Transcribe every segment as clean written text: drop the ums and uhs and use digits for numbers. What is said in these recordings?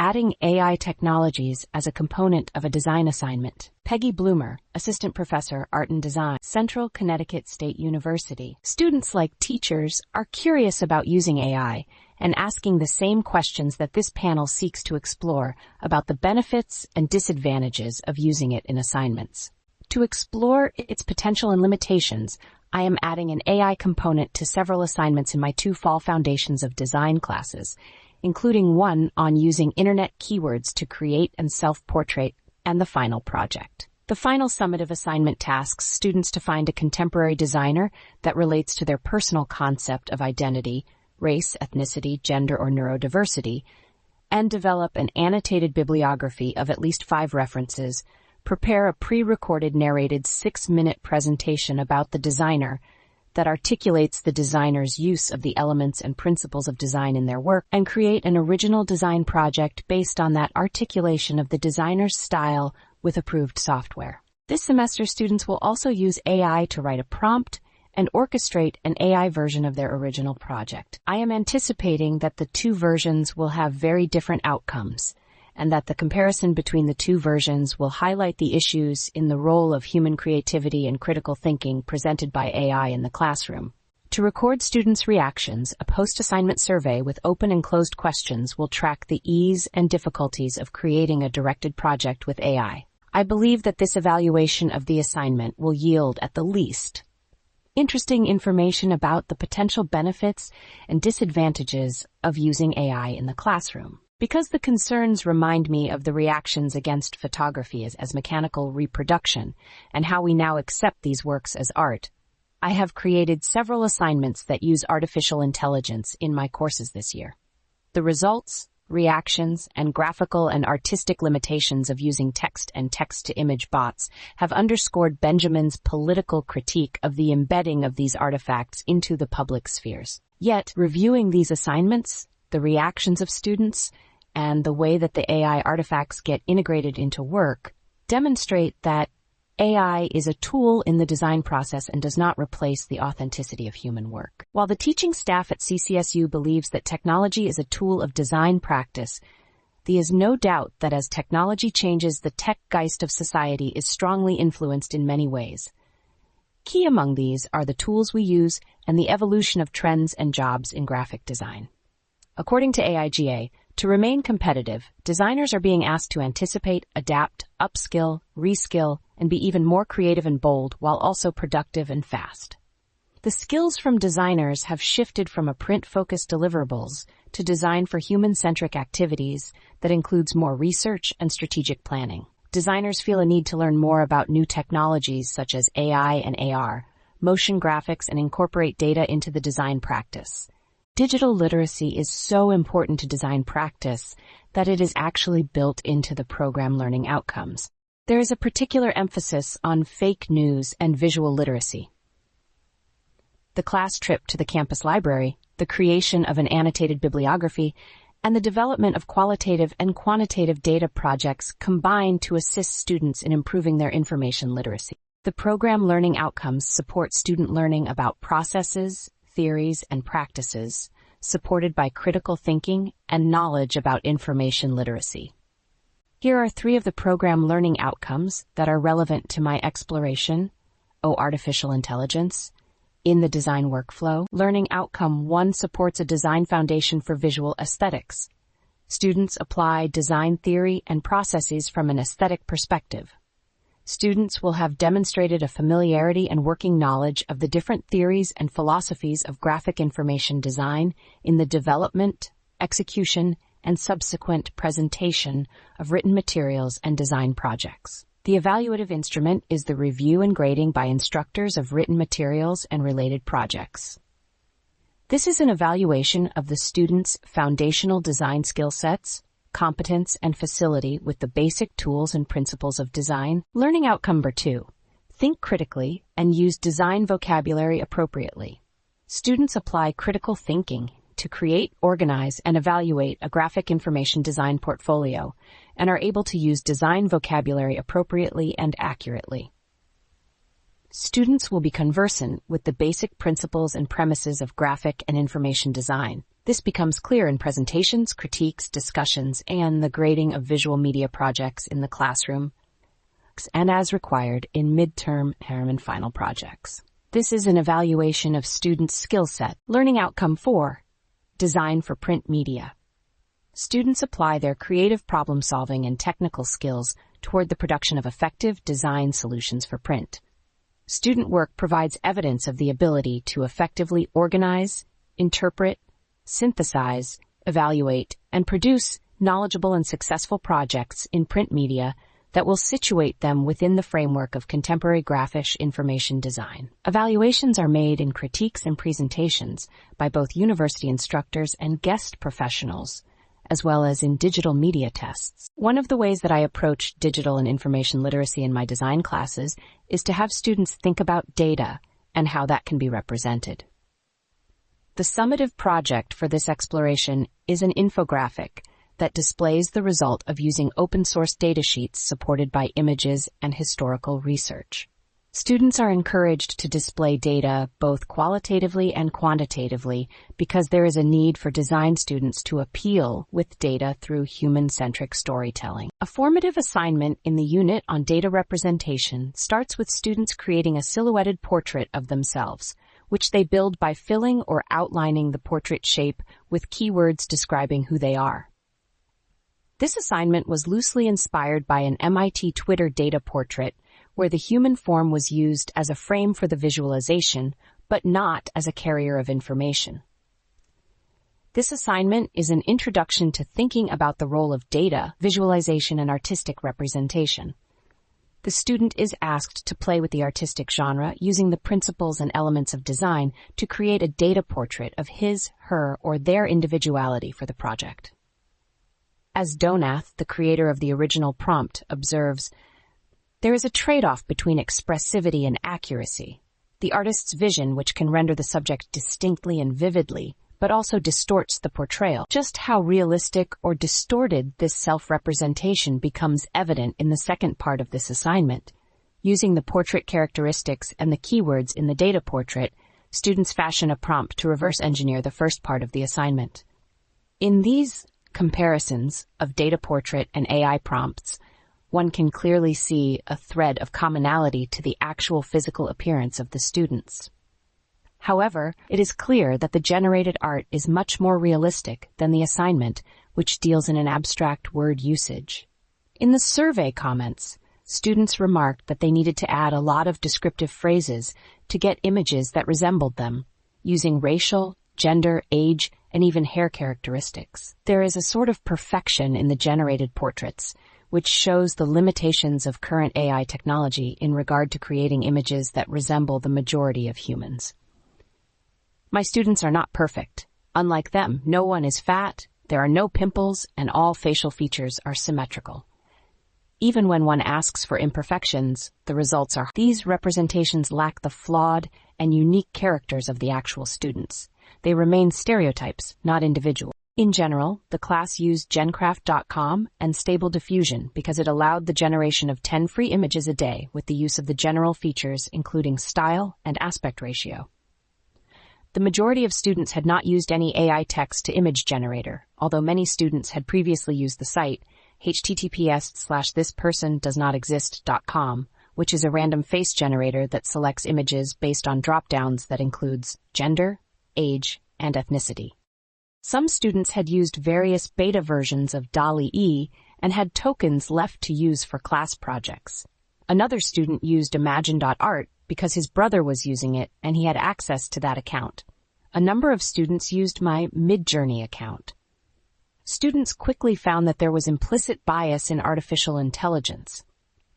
Adding AI technologies as a component of a design assignment. Peggy Bloomer, Assistant Professor, Art and Design, Central Connecticut State University. Students, like teachers, are curious about using AI and asking the same questions that this panel seeks to explore about the benefits and disadvantages of using it in assignments. To explore its potential and limitations, I am adding an AI component to several assignments in my 2 Fall Foundations of Design classes, including one on using internet keywords to create and self-portrait, and the final project. The final summative assignment tasks students to find a contemporary designer that relates to their personal concept of identity, race, ethnicity, gender, or neurodiversity, and develop an annotated bibliography of at least 5 references, prepare a pre-recorded narrated 6-minute presentation about the designer that articulates the designer's use of the elements and principles of design in their work, and create an original design project based on that articulation of the designer's style with approved software. This semester, students will also use AI to write a prompt and orchestrate an AI version of their original project. I am anticipating that the 2 versions will have very different outcomes, and that the comparison between the 2 versions will highlight the issues in the role of human creativity and critical thinking presented by AI in the classroom. To record students' reactions, a post-assignment survey with open and closed questions will track the ease and difficulties of creating a directed project with AI. I believe that this evaluation of the assignment will yield, at the least, interesting information about the potential benefits and disadvantages of using AI in the classroom. Because the concerns remind me of the reactions against photography as mechanical reproduction and how we now accept these works as art, I have created several assignments that use artificial intelligence in my courses this year. The results, reactions, and graphical and artistic limitations of using text and text-to-image bots have underscored Benjamin's political critique of the embedding of these artifacts into the public spheres. Yet, reviewing these assignments, the reactions of students, and the way that the AI artifacts get integrated into work demonstrate that AI is a tool in the design process and does not replace the authenticity of human work. While the teaching staff at CCSU believes that technology is a tool of design practice, there is no doubt that as technology changes, the tech geist of society is strongly influenced in many ways. Key among these are the tools we use and the evolution of trends and jobs in graphic design. According to AIGA, to remain competitive, designers are being asked to anticipate, adapt, upskill, reskill, and be even more creative and bold while also productive and fast. The skills from designers have shifted from a print-focused deliverables to design for human-centric activities that includes more research and strategic planning. Designers feel a need to learn more about new technologies such as AI and AR, motion graphics, and incorporate data into the design practice. Digital literacy is so important to design practice that it is actually built into the program learning outcomes. There is a particular emphasis on fake news and visual literacy. The class trip to the campus library, the creation of an annotated bibliography, and the development of qualitative and quantitative data projects combine to assist students in improving their information literacy. The program learning outcomes support student learning about processes, theories, and practices, supported by critical thinking and knowledge about information literacy. Here are 3 of the program learning outcomes that are relevant to my exploration, artificial intelligence, in the design workflow. Learning outcome 1 supports a design foundation for visual aesthetics. Students apply design theory and processes from an aesthetic perspective. Students will have demonstrated a familiarity and working knowledge of the different theories and philosophies of graphic information design in the development, execution, and subsequent presentation of written materials and design projects. The evaluative instrument is the review and grading by instructors of written materials and related projects. This is an evaluation of the student's foundational design skill sets, competence, and facility with the basic tools and principles of design. Learning outcome number 2. Think critically and use design vocabulary appropriately. Students apply critical thinking to create, organize, and evaluate a graphic information design portfolio and are able to use design vocabulary appropriately and accurately. Students will be conversant with the basic principles and premises of graphic and information design. This becomes clear in presentations, critiques, discussions, and the grading of visual media projects in the classroom, and as required in midterm, term, and final projects. This is an evaluation of students' skill set. Learning outcome 4, design for print media. Students apply their creative problem-solving and technical skills toward the production of effective design solutions for print. Student work provides evidence of the ability to effectively organize, interpret, synthesize, evaluate, and produce knowledgeable and successful projects in print media that will situate them within the framework of contemporary graphic information design. Evaluations are made in critiques and presentations by both university instructors and guest professionals, as well as in digital media tests. One of the ways that I approach digital and information literacy in my design classes is to have students think about data and how that can be represented. The summative project for this exploration is an infographic that displays the result of using open-source datasheets supported by images and historical research. Students are encouraged to display data both qualitatively and quantitatively because there is a need for design students to appeal with data through human-centric storytelling. A formative assignment in the unit on data representation starts with students creating a silhouetted portrait of themselves, which they build by filling or outlining the portrait shape with keywords describing who they are. This assignment was loosely inspired by an MIT Twitter data portrait, where the human form was used as a frame for the visualization, but not as a carrier of information. This assignment is an introduction to thinking about the role of data, visualization, and artistic representation. The student is asked to play with the artistic genre using the principles and elements of design to create a data portrait of his, her, or their individuality for the project. As Donath, the creator of the original prompt, observes, there is a trade-off between expressivity and accuracy. The artist's vision, which can render the subject distinctly and vividly, but also distorts the portrayal. Just how realistic or distorted this self-representation becomes evident in the second part of this assignment. Using the portrait characteristics and the keywords in the data portrait, students fashion a prompt to reverse engineer the first part of the assignment. In these comparisons of data portrait and AI prompts, one can clearly see a thread of commonality to the actual physical appearance of the students. However, it is clear that the generated art is much more realistic than the assignment, which deals in an abstract word usage. In the survey comments, students remarked that they needed to add a lot of descriptive phrases to get images that resembled them, using racial, gender, age, and even hair characteristics. There is a sort of perfection in the generated portraits, which shows the limitations of current AI technology in regard to creating images that resemble the majority of humans. My students are not perfect. Unlike them, no one is fat, there are no pimples, and all facial features are symmetrical. Even when one asks for imperfections, the results are. These representations lack the flawed and unique characters of the actual students. They remain stereotypes, not individual. In general, the class used gencraft.com and Stable Diffusion because it allowed the generation of 10 free images a day with the use of the general features including style and aspect ratio. The majority of students had not used any AI text-to-image generator, although many students had previously used the site https:/thispersondoesnotexist.com, which is a random face generator that selects images based on drop-downs that includes gender, age, and ethnicity. Some students had used various beta versions of DALL-E and had tokens left to use for class projects. Another student used Imagine.art because his brother was using it and he had access to that account. A number of students used my Midjourney account. Students quickly found that there was implicit bias in artificial intelligence.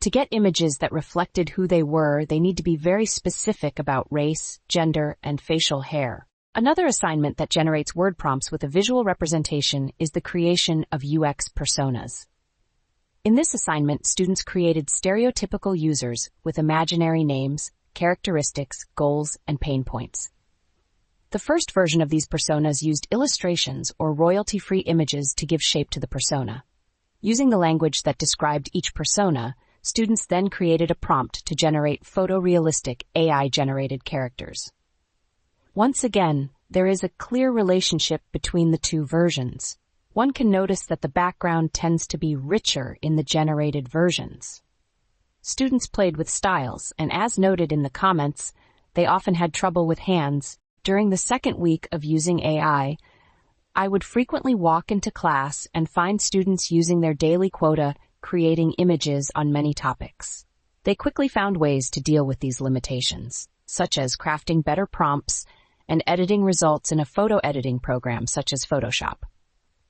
To get images that reflected who they were, they need to be very specific about race, gender, and facial hair. Another assignment that generates word prompts with a visual representation is the creation of UX personas. In this assignment, students created stereotypical users with imaginary names, characteristics, goals, and pain points. The first version of these personas used illustrations or royalty-free images to give shape to the persona. Using the language that described each persona, students then created a prompt to generate photorealistic AI-generated characters. Once again, there is a clear relationship between the two versions. One can notice that the background tends to be richer in the generated versions. Students played with styles, and as noted in the comments, they often had trouble with hands. During the second week of using AI, I would frequently walk into class and find students using their daily quota, creating images on many topics. They quickly found ways to deal with these limitations, such as crafting better prompts and editing results in a photo editing program such as Photoshop.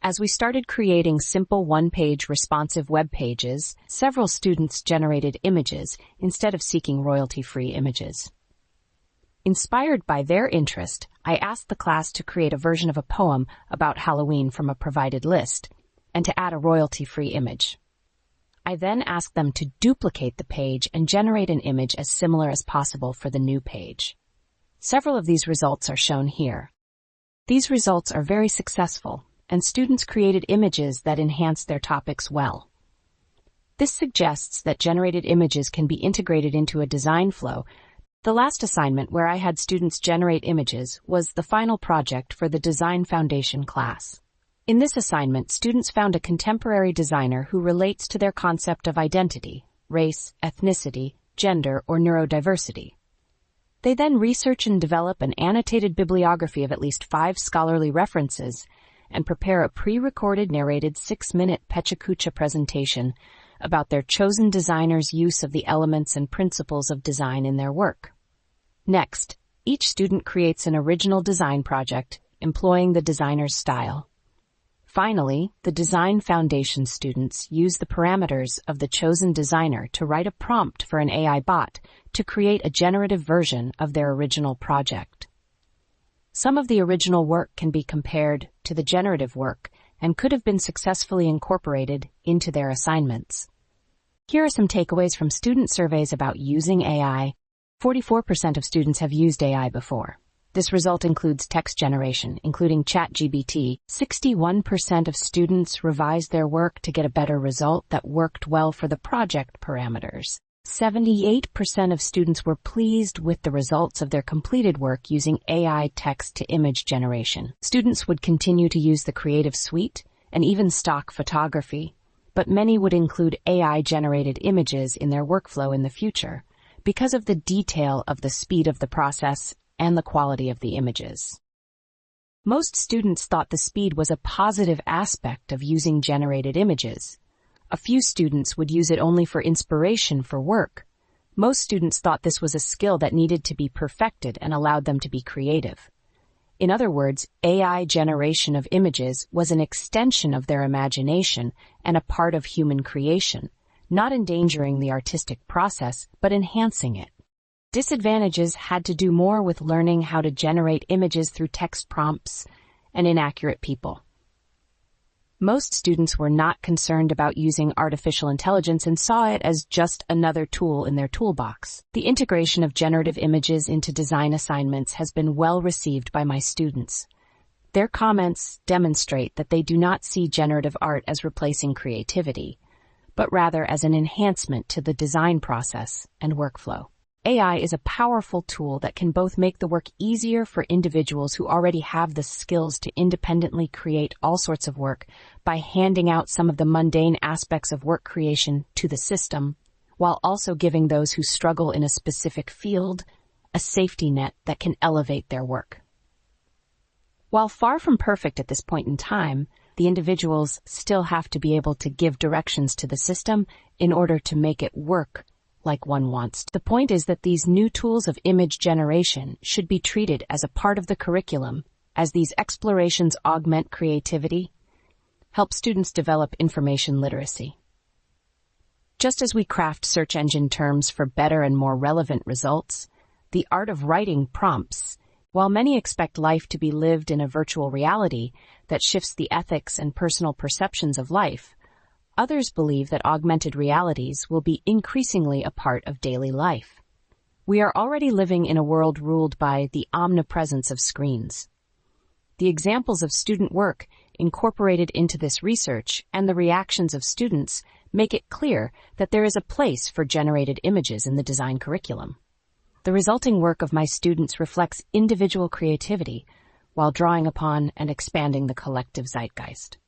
As we started creating simple one-page responsive web pages, several students generated images instead of seeking royalty-free images. Inspired by their interest, I asked the class to create a version of a poem about Halloween from a provided list and to add a royalty-free image. I then asked them to duplicate the page and generate an image as similar as possible for the new page. Several of these results are shown here. These results are very successful, and students created images that enhance their topics well. This suggests that generated images can be integrated into a design flow. The last assignment where I had students generate images was the final project for the Design Foundation class. In this assignment, students found a contemporary designer who relates to their concept of identity, race, ethnicity, gender, or neurodiversity. They then research and develop an annotated bibliography of at least 5 scholarly references and prepare a pre-recorded narrated 6-minute Pechakucha presentation about their chosen designer's use of the elements and principles of design in their work. Next, each student creates an original design project employing the designer's style. Finally, the Design Foundation students use the parameters of the chosen designer to write a prompt for an AI bot to create a generative version of their original project. Some of the original work can be compared to the generative work and could have been successfully incorporated into their assignments. Here are some takeaways from student surveys about using AI. 44% of students have used AI before. This result includes text generation, including ChatGPT. 61% of students revised their work to get a better result that worked well for the project parameters. 78% of students were pleased with the results of their completed work using AI text-to-image generation. Students would continue to use the Creative Suite and even stock photography, but many would include AI-generated images in their workflow in the future because of the detail of the speed of the process and the quality of the images. Most students thought the speed was a positive aspect of using generated images. A few students would use it only for inspiration for work. Most students thought this was a skill that needed to be perfected and allowed them to be creative. In other words, AI generation of images was an extension of their imagination and a part of human creation, not endangering the artistic process, but enhancing it. Disadvantages had to do more with learning how to generate images through text prompts and inaccurate people. Most students were not concerned about using artificial intelligence and saw it as just another tool in their toolbox. The integration of generative images into design assignments has been well received by my students. Their comments demonstrate that they do not see generative art as replacing creativity, but rather as an enhancement to the design process and workflow. AI is a powerful tool that can both make the work easier for individuals who already have the skills to independently create all sorts of work by handing out some of the mundane aspects of work creation to the system, while also giving those who struggle in a specific field a safety net that can elevate their work. While far from perfect at this point in time, the individuals still have to be able to give directions to the system in order to make it work like one wants. The point is that these new tools of image generation should be treated as a part of the curriculum, as these explorations augment creativity, help students develop information literacy. Just as we craft search engine terms for better and more relevant results, the art of writing prompts, while many expect life to be lived in a virtual reality that shifts the ethics and personal perceptions of life, others believe that augmented realities will be increasingly a part of daily life. We are already living in a world ruled by the omnipresence of screens. The examples of student work incorporated into this research and the reactions of students make it clear that there is a place for generated images in the design curriculum. The resulting work of my students reflects individual creativity, while drawing upon and expanding the collective zeitgeist.